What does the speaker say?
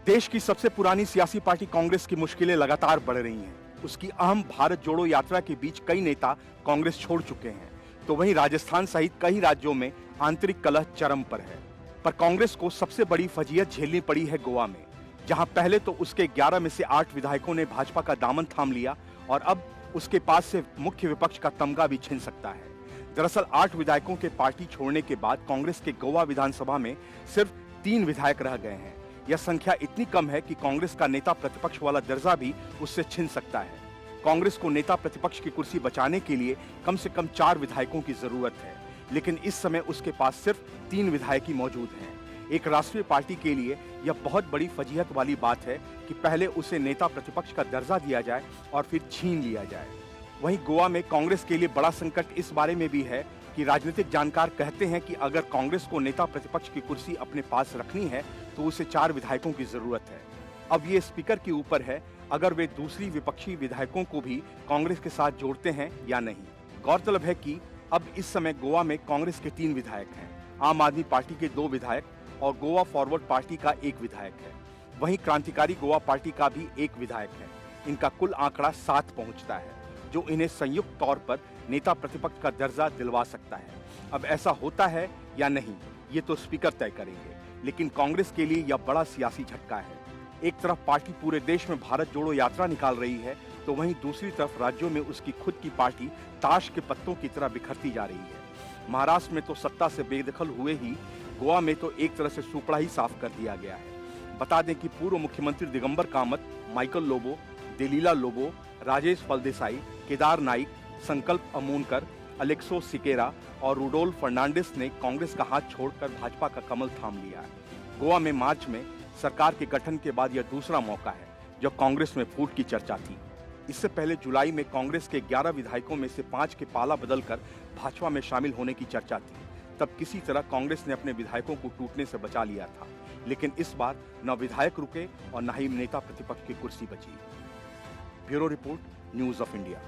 देश की सबसे पुरानी सियासी पार्टी कांग्रेस की मुश्किलें लगातार बढ़ रही हैं। उसकी अहम भारत जोड़ो यात्रा के बीच कई नेता कांग्रेस छोड़ चुके हैं, तो वहीं राजस्थान सहित कई राज्यों में आंतरिक कलह चरम पर है। पर कांग्रेस को सबसे बड़ी फजीहत झेलनी पड़ी है गोवा में, जहां पहले तो उसके 11 में से 8 विधायकों ने भाजपा का दामन थाम लिया और अब उसके पास से मुख्य विपक्ष का तमगा भी छिन सकता है। दरअसल 8 विधायकों के पार्टी छोड़ने के बाद कांग्रेस के गोवा विधानसभा में सिर्फ 3 विधायक रह गए हैं। यह संख्या इतनी कम है कि कांग्रेस का नेता प्रतिपक्ष वाला दर्जा भी उससे छिन सकता है। कांग्रेस को नेता प्रतिपक्ष की कुर्सी बचाने के लिए कम से कम 4 विधायकों की जरूरत है, लेकिन इस समय उसके पास सिर्फ 3 विधायक ही मौजूद हैं। एक राष्ट्रीय पार्टी के लिए यह बहुत बड़ी फजीहत वाली बात है कि पहले उसे नेता प्रतिपक्ष का दर्जा दिया जाए और फिर छीन लिया जाए। वहीं गोवा में कांग्रेस के लिए बड़ा संकट इस बारे में भी है कि राजनीतिक जानकार कहते हैं कि अगर कांग्रेस को नेता प्रतिपक्ष की कुर्सी अपने पास रखनी है तो उसे 4 विधायकों की जरूरत है। अब ये स्पीकर के ऊपर है अगर वे दूसरी विपक्षी विधायकों को भी कांग्रेस के साथ जोड़ते हैं या नहीं। गौरतलब है कि अब इस समय गोवा में कांग्रेस के 3 विधायक हैं, आम आदमी पार्टी के 2 विधायक और गोवा फॉरवर्ड पार्टी का 1 विधायक है। वहीं क्रांतिकारी गोवा पार्टी का भी 1 विधायक है। इनका कुल आंकड़ा 7 पहुंचता है, जो इन्हें संयुक्त तौर पर नेता प्रतिपक्ष का दर्जा दिलवा सकता है। अब ऐसा होता है या नहीं, ये तो स्पीकर तय करेंगे, लेकिन कांग्रेस के लिए यह बड़ा सियासी झटका है। एक तरफ पार्टी पूरे देश में भारत जोड़ो यात्रा निकाल रही है, तो वहीं दूसरी तरफ राज्यों में उसकी खुद की पार्टी ताश के पत्तों की तरह बिखरती जा रही है। महाराष्ट्र में तो सत्ता से बेदखल हुए ही गोवा में तो एक तरह से सूपड़ा ही साफ कर दिया गया है। बता दें कि पूर्व मुख्यमंत्री दिगंबर कामत, माइकल लोबो, देलीला लोबो, राजेश फलदेसाई, केदार नाइक, संकल्प अमोनकर, अलेक्सो सिकेरा और रुडोल्फ फर्नांडिस ने कांग्रेस का हाथ छोड़कर भाजपा का कमल थाम लिया है। गोवा में मार्च में सरकार के गठन के बाद यह दूसरा मौका है जब कांग्रेस में फूट की चर्चा थी। इससे पहले जुलाई में कांग्रेस के 11 विधायकों में से 5 के पाला बदलकर भाजपा में शामिल होने की चर्चा थी। तब किसी तरह कांग्रेस ने अपने विधायकों को टूटने से बचा लिया था, लेकिन इस बार न विधायक रुके और न ही नेता प्रतिपक्ष की कुर्सी बची। Bureau report, news of India.